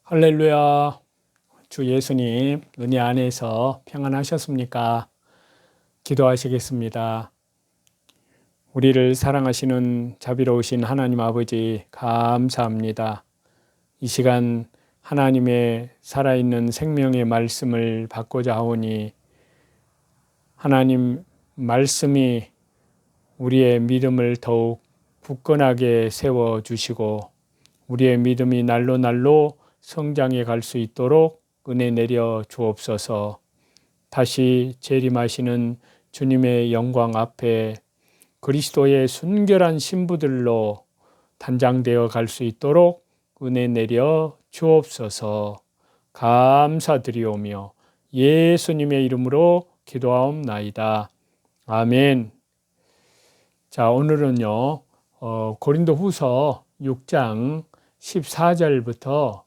할렐루야. 주 예수님 은혜 안에서 평안하셨습니까? 기도하시겠습니다. 우리를 사랑하시는 자비로우신 하나님 아버지 감사합니다. 이 시간 하나님의 살아있는 생명의 말씀을 받고자 하오니 하나님 말씀이 우리의 믿음을 더욱 굳건하게 세워주시고 우리의 믿음이 날로 날로 성장해 갈 수 있도록 은혜 내려 주옵소서. 다시 재림하시는 주님의 영광 앞에 그리스도의 순결한 신부들로 단장되어 갈 수 있도록 은혜 내려 주옵소서. 감사드리오며 예수님의 이름으로 기도하옵나이다. 아멘. 자, 오늘은요 고린도후서 6장 14절부터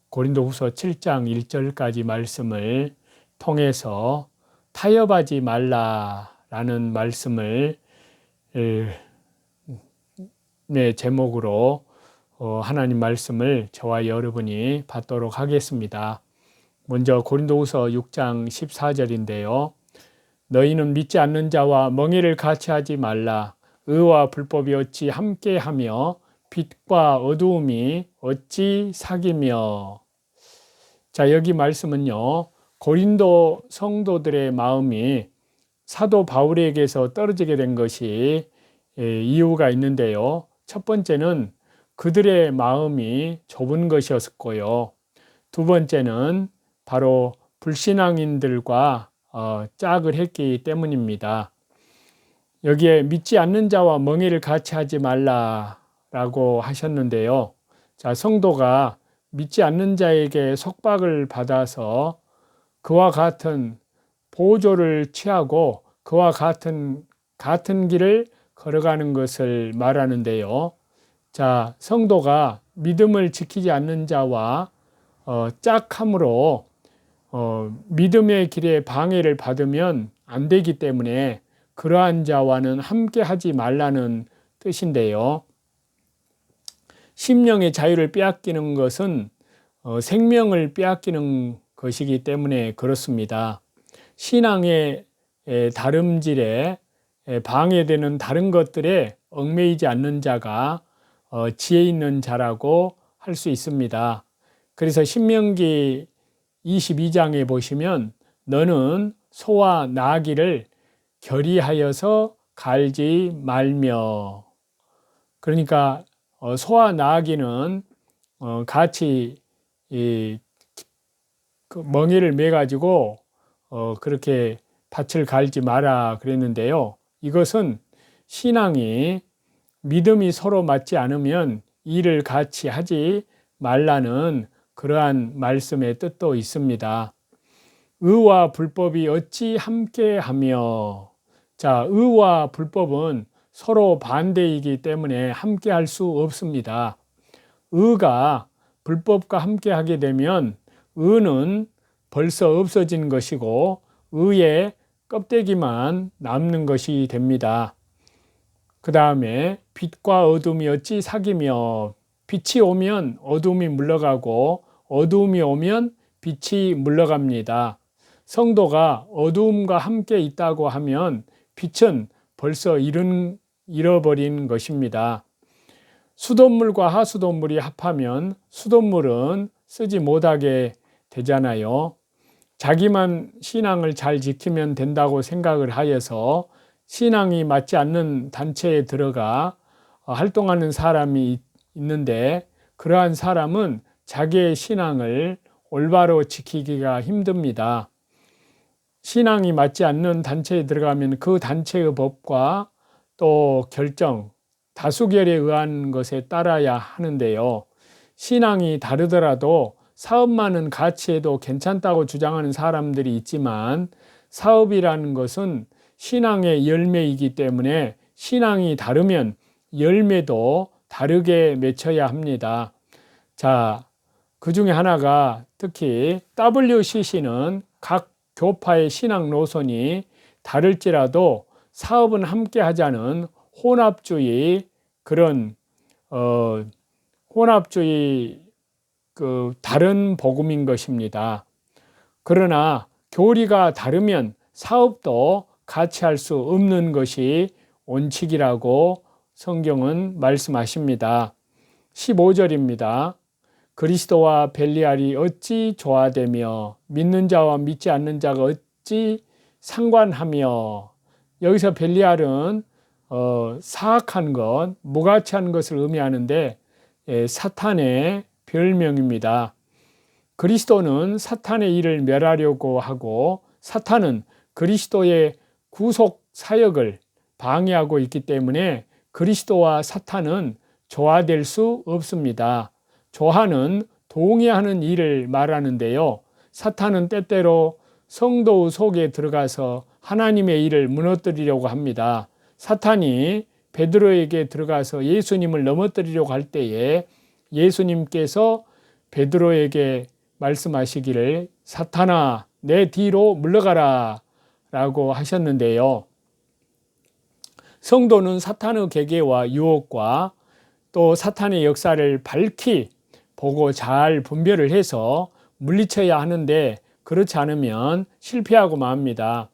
고린도후서 7장 1절까지 말씀을 통해서 타협하지 말라라는 말씀을 제목으로 하나님 말씀을 저와 여러분이 받도록 하겠습니다. 먼저 고린도후서 6장 14절인데요. 너희는 믿지 않는 자와 멍에를 같이 하지 말라. 의와 불법이 어찌 함께하며 빛과 어두움이 어찌 사귀며. 자, 여기 말씀은요 고린도 성도들의 마음이 사도 바울에게서 떨어지게 된 것이 이유가 있는데요. 첫 번째는 그들의 마음이 좁은 것이었고요. 두 번째는 바로 불신앙인들과 짝을 했기 때문입니다. 여기에 믿지 않는 자와 멍에를 같이 하지 말라라고 하셨는데요. 자, 성도가 믿지 않는 자에게 속박을 받아서 그와 같은 보조를 취하고 그와 같은 길을 걸어가는 것을 말하는데요. 자, 성도가 믿음을 지키지 않는 자와 짝함으로 믿음의 길에 방해를 받으면 안 되기 때문에 그러한 자와는 함께 하지 말라는 뜻인데요. 심령의 자유를 빼앗기는 것은 생명을 빼앗기는 것이기 때문에 그렇습니다. 신앙의 다름질에 방해되는 다른 것들에 얽매이지 않는 자가 지혜 있는 자라고 할 수 있습니다. 그래서 신명기 22장에 보시면 너는 소와 나귀를 결의하여서 갈지 말며. 그러니까 소와 나귀는 같이 그 멍에를 매 가지고 그렇게 밭을 갈지 마라 그랬는데요. 이것은 신앙이 믿음이 서로 맞지 않으면 일을 같이 하지 말라는 그러한 말씀의 뜻도 있습니다. 의와 불법이 어찌 함께하며. 자, 의와 불법은 서로 반대이기 때문에 함께 할 수 없습니다. 의가 불법과 함께 하게 되면 의는 벌써 없어진 것이고 의의 껍데기만 남는 것이 됩니다. 그 다음에 빛과 어둠이 어찌 사귀며. 빛이 오면 어둠이 물러가고 어둠이 오면 빛이 물러갑니다. 성도가 어두움과 함께 있다고 하면 빛은 벌써 잃어버린 것입니다. 수돗물과 하수돗물이 합하면 수돗물은 쓰지 못하게 되잖아요. 자기만 신앙을 잘 지키면 된다고 생각을 하여서 신앙이 맞지 않는 단체에 들어가 활동하는 사람이 있는데 그러한 사람은 자기의 신앙을 올바로 지키기가 힘듭니다. 신앙이 맞지 않는 단체에 들어가면 그 단체의 법과 또 결정, 다수결에 의한 것에 따라야 하는데요. 신앙이 다르더라도 사업만은 같이 해도 괜찮다고 주장하는 사람들이 있지만 사업이라는 것은 신앙의 열매이기 때문에 신앙이 다르면 열매도 다르게 맺혀야 합니다. 자, 그 중에 하나가 특히 WCC는 각 교파의 신앙 노선이 다를지라도 사업은 함께 하자는 혼합주의 그런 혼합주의 다른 복음인 것입니다. 그러나 교리가 다르면 사업도 같이 할 수 없는 것이 원칙이라고 성경은 말씀하십니다. 15절입니다. 그리스도와 벨리알이 어찌 조화되며 믿는 자와 믿지 않는 자가 어찌 상관하며. 여기서 벨리알은 사악한 것, 무가치한 것을 의미하는데 사탄의 별명입니다. 그리스도는 사탄의 일을 멸하려고 하고 사탄은 그리스도의 구속 사역을 방해하고 있기 때문에 그리스도와 사탄은 조화될 수 없습니다. 조화는 동의하는 일을 말하는데요. 사탄은 때때로 성도 속에 들어가서 하나님의 일을 무너뜨리려고 합니다. 사탄이 베드로에게 들어가서 예수님을 넘어뜨리려고 할 때에 예수님께서 베드로에게 말씀하시기를 사탄아 내 뒤로 물러가라 라고 하셨는데요. 성도는 사탄의 계계와 유혹과 또 사탄의 역사를 밝히 보고 잘 분별을 해서 물리쳐야 하는데 그렇지 않으면 실패하고 맙니다.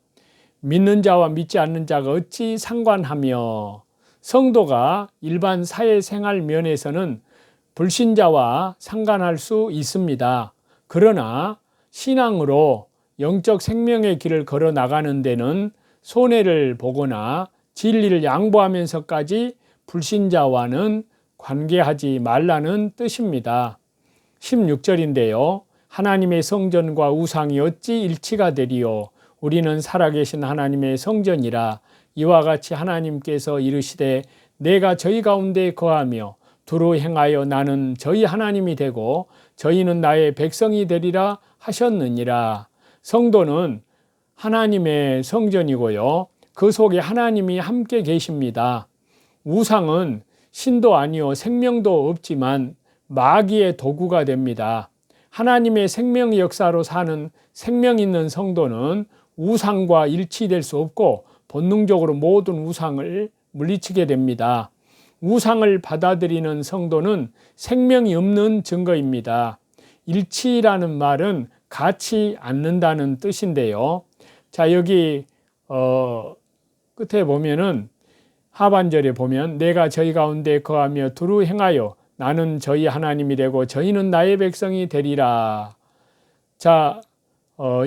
믿는 자와 믿지 않는 자가 어찌 상관하며. 성도가 일반 사회생활 면에서는 불신자와 상관할 수 있습니다. 그러나 신앙으로 영적 생명의 길을 걸어 나가는 데는 손해를 보거나 진리를 양보하면서까지 불신자와는 관계하지 말라는 뜻입니다. 16절인데요. 하나님의 성전과 우상이 어찌 일치가 되리요. 우리는 살아계신 하나님의 성전이라. 이와 같이 하나님께서 이르시되 내가 저희 가운데 거하며 두루 행하여 나는 저희 하나님이 되고 저희는 나의 백성이 되리라 하셨느니라. 성도는 하나님의 성전이고요. 그 속에 하나님이 함께 계십니다. 우상은 신도 아니요 생명도 없지만 마귀의 도구가 됩니다. 하나님의 생명 역사로 사는 생명 있는 성도는 우상과 일치될 수 없고 본능적으로 모든 우상을 물리치게 됩니다. 우상을 받아들이는 성도는 생명이 없는 증거입니다. 일치라는 말은 같이 않는다는 뜻인데요. 자, 여기 끝에 보면은 하반절에 보면 내가 저희 가운데 거하며 두루 행하여 나는 저희 하나님이 되고 저희는 나의 백성이 되리라. 자,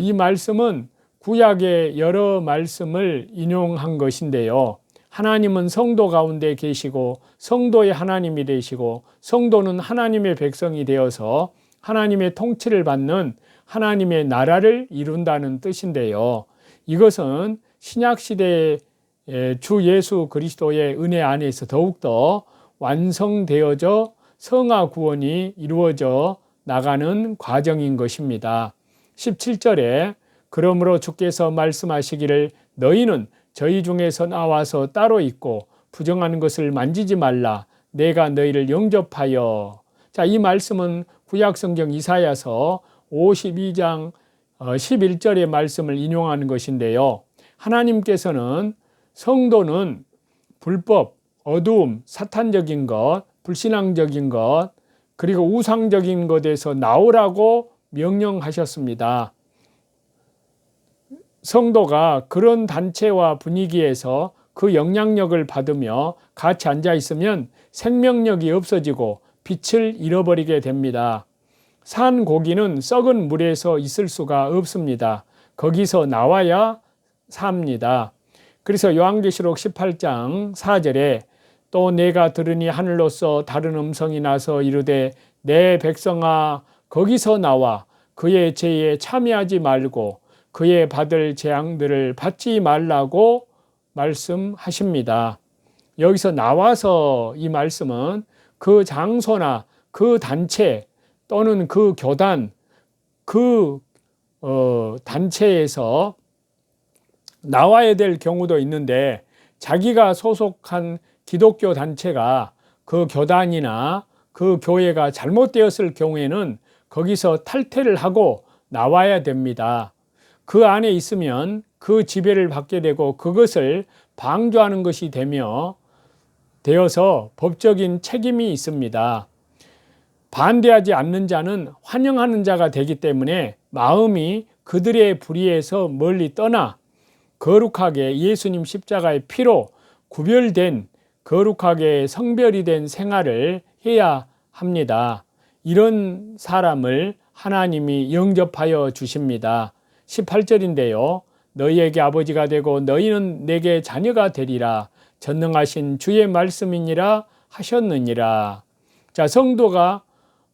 이 말씀은 구약의 여러 말씀을 인용한 것인데요. 하나님은 성도 가운데 계시고 성도의 하나님이 되시고 성도는 하나님의 백성이 되어서 하나님의 통치를 받는 하나님의 나라를 이룬다는 뜻인데요. 이것은 신약시대의 주 예수 그리스도의 은혜 안에서 더욱더 완성되어져 성화 구원이 이루어져 나가는 과정인 것입니다. 17절에 그러므로 주께서 말씀하시기를 너희는 저희 중에서 나와서 따로 있고 부정하는 것을 만지지 말라. 내가 너희를 영접하여. 자, 이 말씀은 구약성경 이사야서 52장 11절의 말씀을 인용하는 것인데요. 하나님께서는 성도는 불법, 어두움, 사탄적인 것, 불신앙적인 것, 그리고 우상적인 것에서 나오라고 명령하셨습니다. 성도가 그런 단체와 분위기에서 그 영향력을 받으며 같이 앉아 있으면 생명력이 없어지고 빛을 잃어버리게 됩니다. 산 고기는 썩은 물에서 있을 수가 없습니다. 거기서 나와야 삽니다. 그래서 요한계시록 18장 4절에 또 내가 들으니 하늘로서 다른 음성이 나서 이르되 내 백성아 거기서 나와 그의 죄에 참여하지 말고 그의 받을 재앙들을 받지 말라고 말씀하십니다. 여기서 나와서 이 말씀은 그 장소나 그 단체 또는 그 교단, 그 단체에서 나와야 될 경우도 있는데 자기가 소속한 기독교 단체가 그 교단이나 그 교회가 잘못되었을 경우에는 거기서 탈퇴를 하고 나와야 됩니다. 그 안에 있으면 그 지배를 받게 되고 그것을 방조하는 것이 되어서 법적인 책임이 있습니다. 반대하지 않는 자는 환영하는 자가 되기 때문에 마음이 그들의 불의에서 멀리 떠나 거룩하게 예수님 십자가의 피로 구별된 거룩하게 성별이 된 생활을 해야 합니다. 이런 사람을 하나님이 영접하여 주십니다. 18절인데요. 너희에게 아버지가 되고 너희는 내게 자녀가 되리라. 전능하신 주의 말씀이니라 하셨느니라. 자, 성도가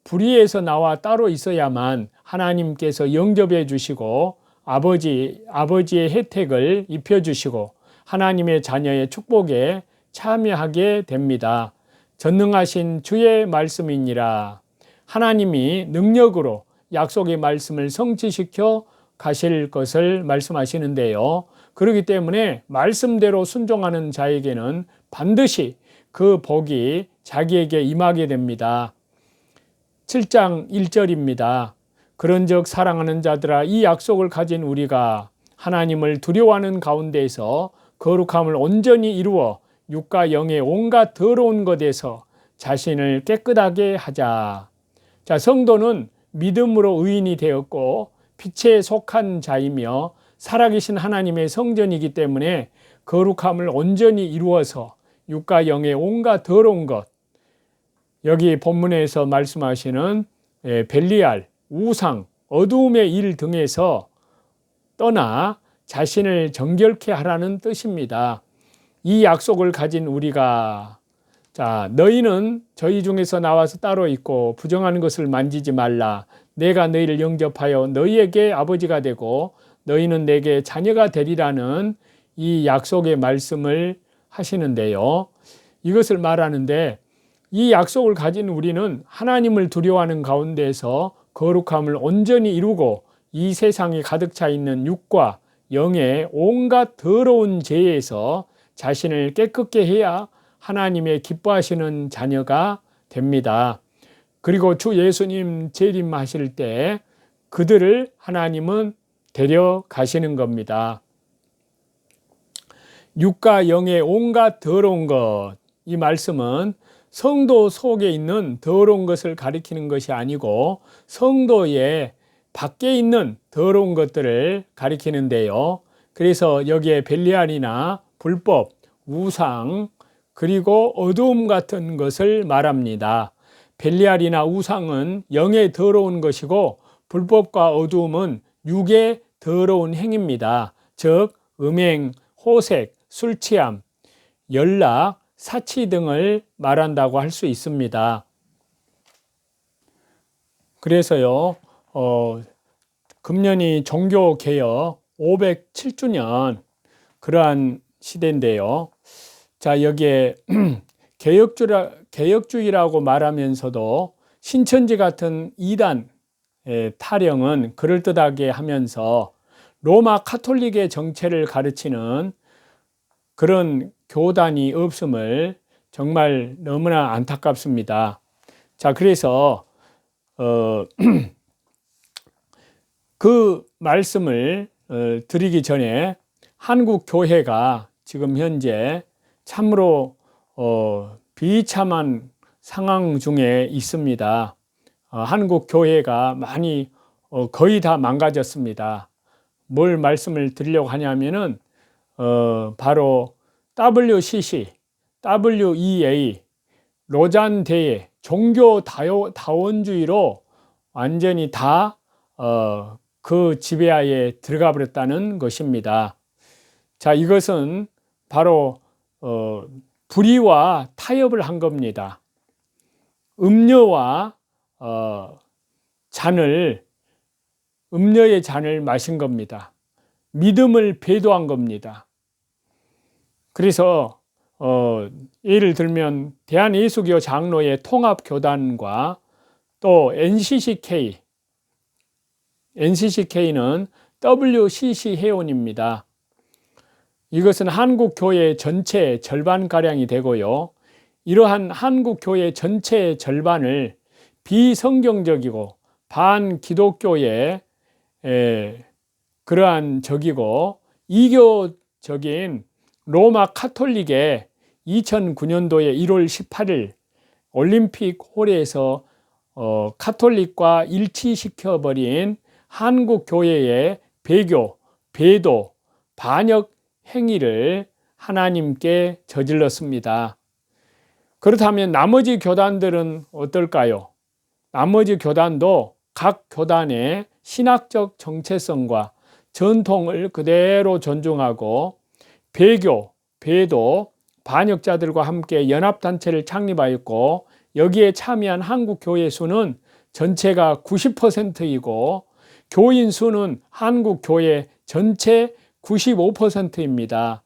불의에서 나와 따로 있어야만 하나님께서 영접해 주시고 아버지의 혜택을 입혀 주시고 하나님의 자녀의 축복에 참여하게 됩니다. 전능하신 주의 말씀이니라. 하나님이 능력으로 약속의 말씀을 성취시켜 가실 것을 말씀하시는데요. 그렇기 때문에 말씀대로 순종하는 자에게는 반드시 그 복이 자기에게 임하게 됩니다. 7장 1절입니다. 그런즉 사랑하는 자들아 이 약속을 가진 우리가 하나님을 두려워하는 가운데에서 거룩함을 온전히 이루어 육과 영의 온갖 더러운 것에서 자신을 깨끗하게 하자. 자, 성도는 믿음으로 의인이 되었고 빛에 속한 자이며 살아계신 하나님의 성전이기 때문에 거룩함을 온전히 이루어서 육과 영의 온갖 더러운 것, 여기 본문에서 말씀하시는 벨리알, 우상, 어두움의 일 등에서 떠나 자신을 정결케 하라는 뜻입니다. 이 약속을 가진 우리가, 자, 너희는 저희 중에서 나와서 따로 있고 부정하는 것을 만지지 말라. 내가 너희를 영접하여 너희에게 아버지가 되고 너희는 내게 자녀가 되리라는 이 약속의 말씀을 하시는데요. 이것을 말하는데 이 약속을 가진 우리는 하나님을 두려워하는 가운데서 거룩함을 온전히 이루고 이 세상에 가득 차 있는 육과 영의 온갖 더러운 죄에서 자신을 깨끗게 해야 하나님의 기뻐하시는 자녀가 됩니다. 그리고 주 예수님 재림하실 때 그들을 하나님은 데려가시는 겁니다. 육과 영의 온갖 더러운 것, 이 말씀은 성도 속에 있는 더러운 것을 가리키는 것이 아니고 성도의 밖에 있는 더러운 것들을 가리키는데요. 그래서 여기에 벨리알이나 불법, 우상, 그리고 어두움 같은 것을 말합니다. 벨리알이나 우상은 영의 더러운 것이고 불법과 어두움은 육의 더러운 행위입니다. 즉 음행, 호색, 술취함, 연락, 사치 등을 말한다고 할 수 있습니다. 그래서요, 금년이 종교개혁 507주년 그러한 시대인데요. 자, 여기에 개혁주의라고 말하면서도 신천지 같은 이단 타령은 그럴듯하게 하면서 로마 카톨릭의 정체를 가르치는 그런 교단이 없음을 정말 너무나 안타깝습니다. 자, 그래서 그 말씀을 드리기 전에 한국 교회가 지금 현재 참으로 비참한 상황 중에 있습니다. 한국 교회가 많이 거의 다 망가졌습니다. 뭘 말씀을 드리려고 하냐면은 바로 WCC, WEA, 로잔 대회, 종교 다원주의로 완전히 다 그 지배하에 들어가 버렸다는 것입니다. 자, 이것은 바로 불의와 타협을 한 겁니다. 음료와 음료의 잔을 마신 겁니다. 믿음을 배도한 겁니다. 그래서 예를 들면 대한예수교 장로의 통합교단과 또 NCCK는 WCC 회원입니다. 이것은 한국교회 전체 절반가량이 되고요. 이러한 한국교회 전체 절반을 비성경적이고 반기독교의 그러한 적이고 이교적인 로마 카톨릭의 2009년도에 1월 18일 올림픽 홀에서 카톨릭과 일치시켜버린 한국 교회의 배교, 배도, 반역 행위를 하나님께 저질렀습니다. 그렇다면 나머지 교단들은 어떨까요? 나머지 교단도 각 교단의 신학적 정체성과 전통을 그대로 존중하고 배교, 배도, 반역자들과 함께 연합단체를 창립하였고 여기에 참여한 한국교회 수는 전체가 90%이고 교인 수는 한국교회 전체 95%입니다.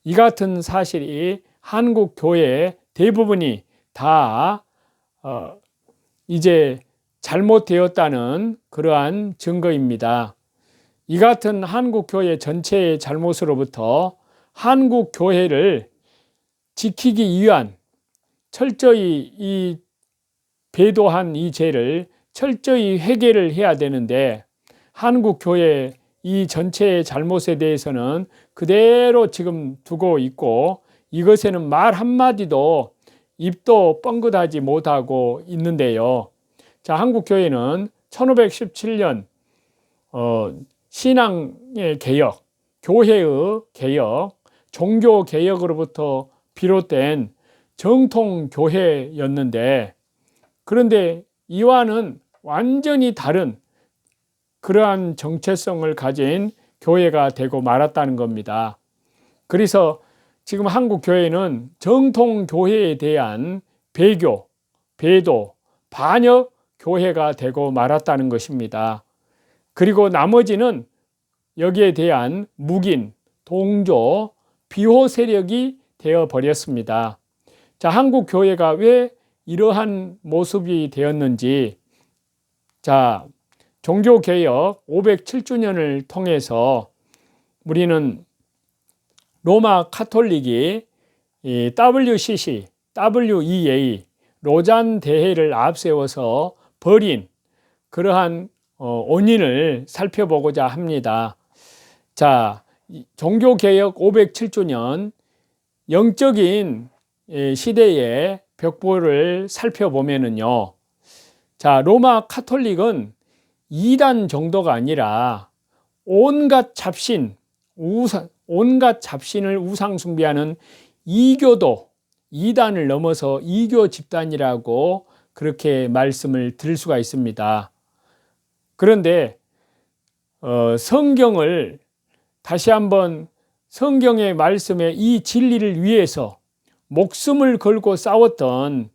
이 같은 사실이 한국교회 대부분이 다 이제 잘못되었다는 그러한 증거입니다. 이 같은 한국교회 전체의 잘못으로부터 한국교회를 지키기 위한 철저히 이 배도한 이 죄를 철저히 회개를 해야 되는데 한국교회 이 전체의 잘못에 대해서는 그대로 지금 두고 있고 이것에는 말 한마디도 입도 뻥긋하지 못하고 있는데요. 자, 한국교회는 1517년 신앙의 개혁, 교회의 개혁, 종교 개혁으로부터 비롯된 정통교회였는데 그런데 이와는 완전히 다른 그러한 정체성을 가진 교회가 되고 말았다는 겁니다. 그래서 지금 한국교회는 정통교회에 대한 배교, 배도, 반역 교회가 되고 말았다는 것입니다. 그리고 나머지는 여기에 대한 묵인, 동조, 비호 세력이 되어 버렸습니다. 자, 한국교회가 왜 이러한 모습이 되었는지, 자, 종교개혁 507주년을 통해서 우리는 로마 카톨릭이 이 WCC, WEA, 로잔 대회를 앞세워서 벌인 그러한 원인을 살펴보고자 합니다. 자, 종교개혁 507주년 영적인 시대의 벽보를 살펴보면은요. 자, 로마 카톨릭은 이단 정도가 아니라 온갖 잡신을 우상 숭배하는 이교도, 이단을 넘어서 이교 집단이라고 그렇게 말씀을 드릴 수가 있습니다. 그런데 성경을 다시 한번 성경의 말씀에 이 진리를 위해서 목숨을 걸고 싸웠던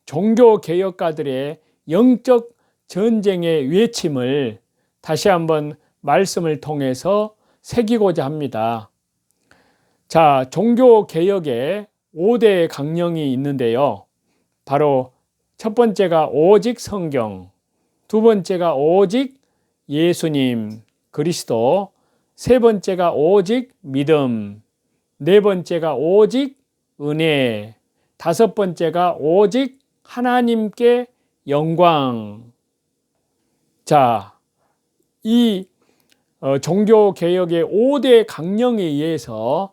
종교개혁가들의 영적 전쟁의 외침을 다시 한번 말씀을 통해서 새기고자 합니다. 자, 종교개혁의 5대 강령이 있는데요. 바로 첫 번째가 오직 성경, 두 번째가 오직 예수님, 그리스도, 세 번째가 오직 믿음, 네 번째가 오직 은혜, 다섯 번째가 오직 하나님께 영광. 자, 이 종교개혁의 5대 강령에 의해서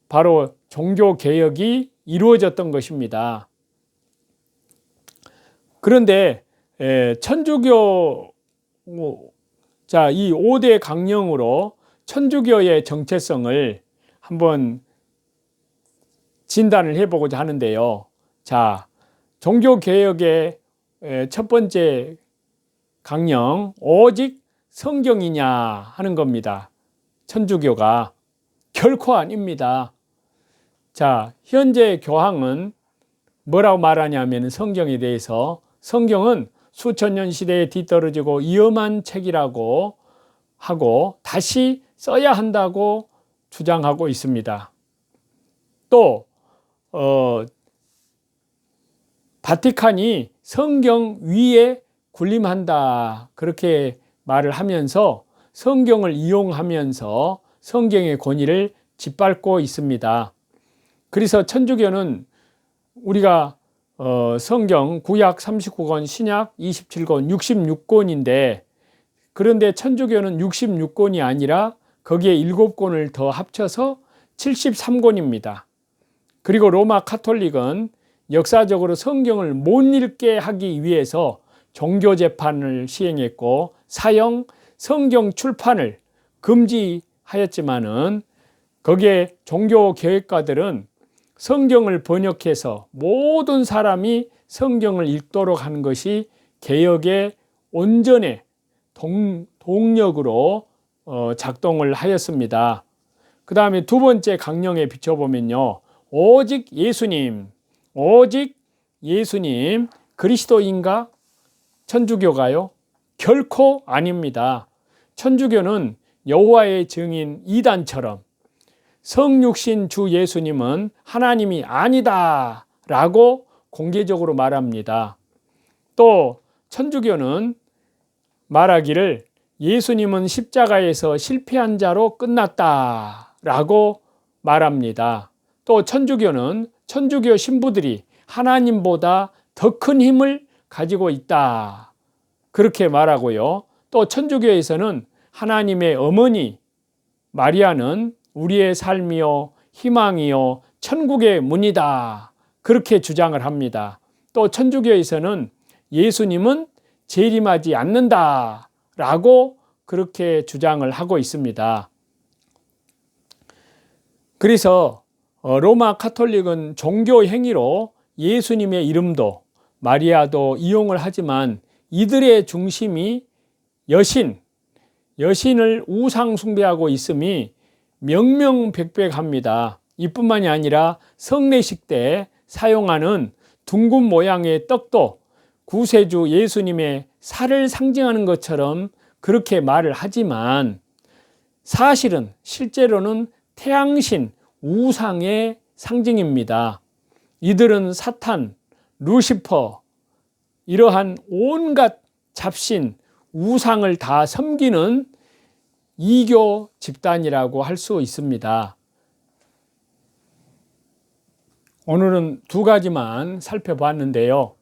바로 종교개혁이 이루어졌던 것입니다. 그런데 천주교, 자, 이 5대 강령으로 천주교의 정체성을 한번 진단을 해보고자 하는데요. 자, 종교개혁의 첫 번째 강령, 오직 성경이냐 하는 겁니다. 천주교가 결코 아닙니다. 자, 현재 교황은 뭐라고 말하냐면 성경에 대해서 성경은 수천 년 시대에 뒤떨어지고 위험한 책이라고 하고 다시 써야 한다고 주장하고 있습니다. 또 바티칸이 성경 위에 군림한다 그렇게 말을 하면서 성경을 이용하면서 성경의 권위를 짓밟고 있습니다. 그래서 천주교는 우리가 성경 구약 39권, 신약 27권, 66권인데 그런데 천주교는 66권이 아니라 거기에 7권을 더 합쳐서 73권입니다. 그리고 로마 카톨릭은 역사적으로 성경을 못 읽게 하기 위해서 종교 재판을 시행했고 사형 성경 출판을 금지하였지만은 거기에 종교 개혁가들은 성경을 번역해서 모든 사람이 성경을 읽도록 하는 것이 개혁의 온전의 동력으로 작동을 하였습니다. 그 다음에 두 번째 강령에 비춰보면요, 오직 예수님 그리스도인가? 천주교가요? 결코 아닙니다. 천주교는 여호와의 증인 이단처럼 성육신 주 예수님은 하나님이 아니다 라고 공개적으로 말합니다. 또 천주교는 말하기를 예수님은 십자가에서 실패한 자로 끝났다 라고 말합니다. 또 천주교는 천주교 신부들이 하나님보다 더 큰 힘을 가지고 있다 그렇게 말하고요. 또 천주교에서는 하나님의 어머니 마리아는 우리의 삶이요 희망이요 천국의 문이다 그렇게 주장을 합니다. 또 천주교에서는 예수님은 재림하지 않는다 라고 그렇게 주장을 하고 있습니다. 그래서 로마 카톨릭은 종교 행위로 예수님의 이름도 마리아도 이용을 하지만 이들의 중심이 여신을 우상 숭배하고 있음이 명명백백합니다. 이뿐만이 아니라 성례식 때 사용하는 둥근 모양의 떡도 구세주 예수님의 살을 상징하는 것처럼 그렇게 말을 하지만 사실은 실제로는 태양신 우상의 상징입니다. 이들은 사탄, 루시퍼 이러한 온갖 잡신 우상을 다 섬기는 이교 집단이라고 할 수 있습니다. 오늘은 두 가지만 살펴봤는데요.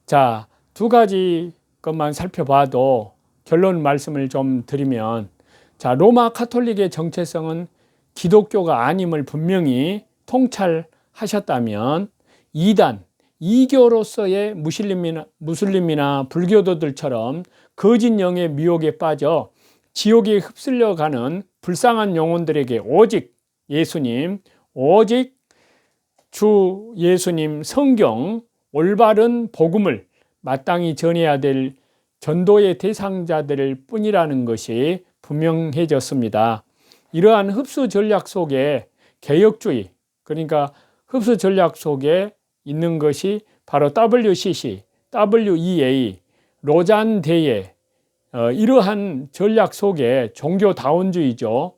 자, 두 가지 것만 살펴봐도 결론 말씀을 좀 드리면, 자, 로마 카톨릭의 정체성은 기독교가 아님을 분명히 통찰하셨다면 이단, 이교로서의 무슬림이나 불교도들처럼 거짓 영의 미혹에 빠져 지옥에 휩쓸려 가는 불쌍한 영혼들에게 오직 예수님, 오직 주 예수님 성경, 올바른 복음을 마땅히 전해야 될 전도의 대상자들 뿐이라는 것이 분명해졌습니다. 이러한 흡수 전략 속에 개혁주의, 그러니까 흡수 전략 속에 있는 것이 바로 WCC, WEA, 로잔 대회, 이러한 전략 속에 종교다원주의죠.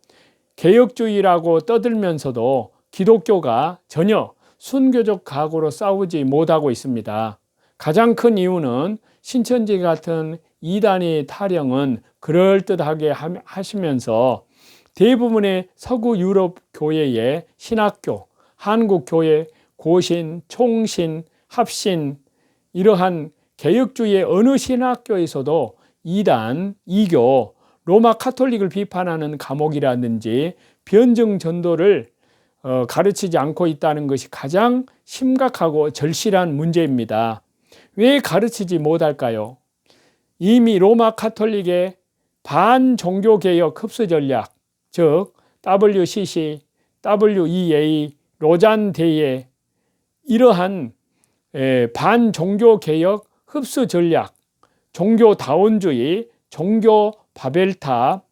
개혁주의라고 떠들면서도 기독교가 전혀 순교적 각오로 싸우지 못하고 있습니다. 가장 큰 이유는 신천지 같은 이단의 타령은 그럴듯하게 하시면서 대부분의 서구 유럽 교회의 신학교, 한국 교회, 고신, 총신, 합신 이러한 개혁주의의 어느 신학교에서도 이단, 이교, 로마 카톨릭을 비판하는 과목이라든지 변증 전도를 가르치지 않고 있다는 것이 가장 심각하고 절실한 문제입니다. 왜 가르치지 못할까요? 이미 로마 카톨릭의 반종교개혁 흡수 전략, 즉 WCC, WEA, 로잔 대회 이러한 반종교개혁 흡수 전략, 종교다원주의, 종교 바벨탑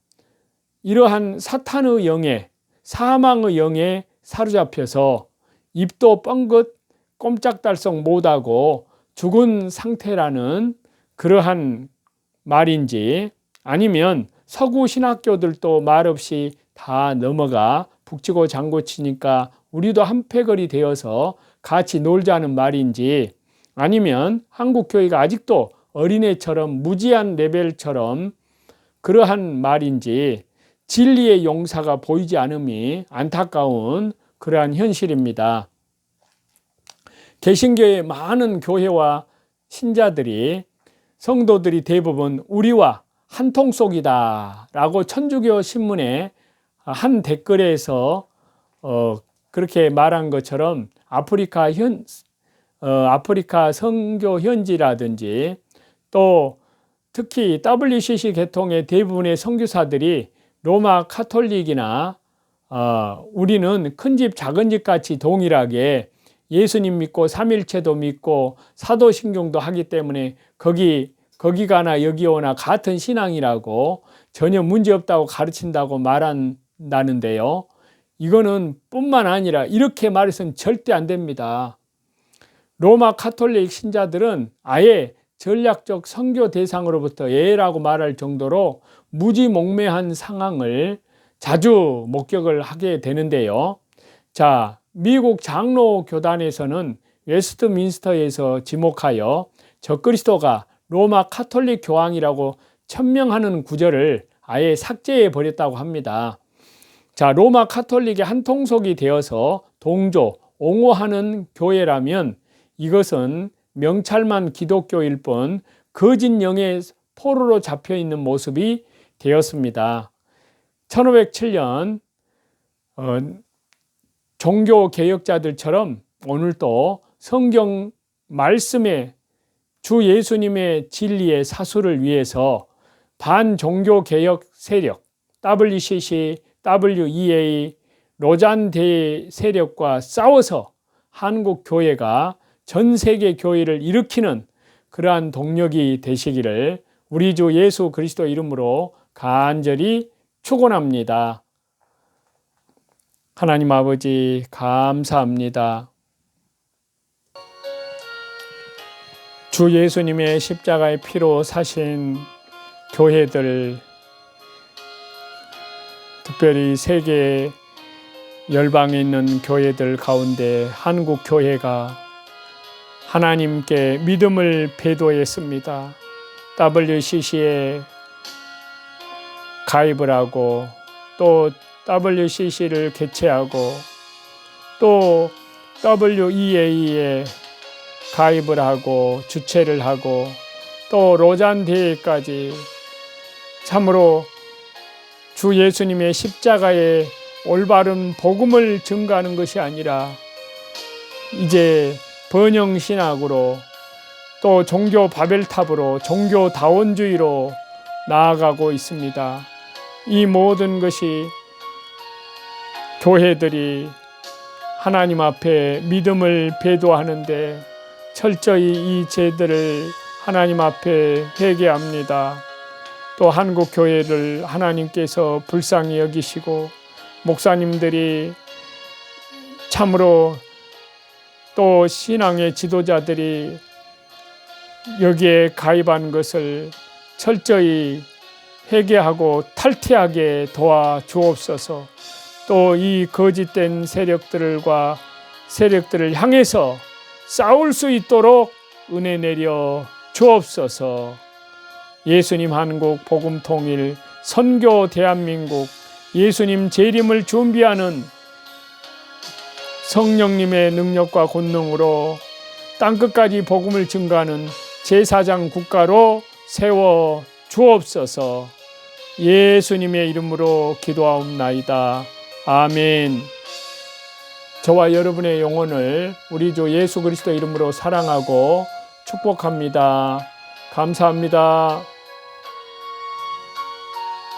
이러한 사탄의 영에, 사망의 영에 사로잡혀서 입도 뻥긋 꼼짝달싹 못하고 죽은 상태라는 그러한 말인지, 아니면 서구 신학교들도 말없이 다 넘어가 북치고 장구치니까 우리도 한패거리 되어서 같이 놀자는 말인지, 아니면 한국 교회가 아직도 어린애처럼 무지한 레벨처럼 그러한 말인지 진리의 용사가 보이지 않음이 안타까운 그러한 현실입니다. 개신교의 많은 교회와 신자들이, 성도들이 대부분 우리와 한통속이다 라고 천주교 신문에 한 댓글에서 그렇게 말한 것처럼 아프리카 선교 현지라든지 또 특히 WCC 계통의 대부분의 선교사들이 로마 카톨릭이나 우리는 큰 집 작은 집 같이 동일하게 예수님 믿고 삼일체도 믿고 사도신경도 하기 때문에 거기 가나 여기 오나 같은 신앙이라고 전혀 문제없다고 가르친다고 말한다는데요. 이거는 뿐만 아니라 이렇게 말해서는 절대 안 됩니다. 로마 카톨릭 신자들은 아예 전략적 선교 대상으로부터 예라고 말할 정도로 무지몽매한 상황을 자주 목격을 하게 되는데요. 자, 미국 장로 교단에서는 웨스트민스터에서 지목하여 적그리스도가 로마 카톨릭 교황이라고 천명하는 구절을 아예 삭제해 버렸다고 합니다. 자, 로마 카톨릭의 한 통속이 되어서 동조, 옹호하는 교회라면 이것은 명찰만 기독교일 뿐 거짓 영의 포로로 잡혀 있는 모습이 되었습니다. 1507년 종교 개혁자들처럼 오늘도 성경 말씀에 주 예수님의 진리의 사수를 위해서 반종교 개혁 세력 WCC, WEA, 로잔 대회 세력과 싸워서 한국 교회가 전 세계 교회를 일으키는 그러한 동력이 되시기를 우리 주 예수 그리스도 이름으로 간절히 축원합니다. 하나님 아버지 감사합니다. 주 예수님의 십자가의 피로 사신 교회들, 특별히 세계 열방에 있는 교회들 가운데 한국 교회가 하나님께 믿음을 배도했습니다. WCC에 가입을 하고 또 WCC를 개최하고 또 WEA에 가입을 하고 주최를 하고 또 로잔 대회까지 참으로 주 예수님의 십자가의 올바른 복음을 증거하는 것이 아니라 이제 번영신학으로 또 종교 바벨탑으로 종교 다원주의로 나아가고 있습니다. 이 모든 것이 교회들이 하나님 앞에 믿음을 배도하는데 철저히 이 죄들을 하나님 앞에 회개합니다. 또 한국 교회를 하나님께서 불쌍히 여기시고 목사님들이 참으로 또 신앙의 지도자들이 여기에 가입한 것을 철저히 회개하고 탈퇴하게 도와주옵소서. 또 이 거짓된 세력들을 향해서 싸울 수 있도록 은혜 내려 주옵소서. 예수님 한국 복음 통일 선교 대한민국 예수님 재림을 준비하는 성령님의 능력과 권능으로 땅끝까지 복음을 증거하는 제사장 국가로 세워 주옵소서. 예수님의 이름으로 기도하옵나이다. 아멘. 저와 여러분의 영혼을 우리 주 예수 그리스도 이름으로 사랑하고 축복합니다. 감사합니다.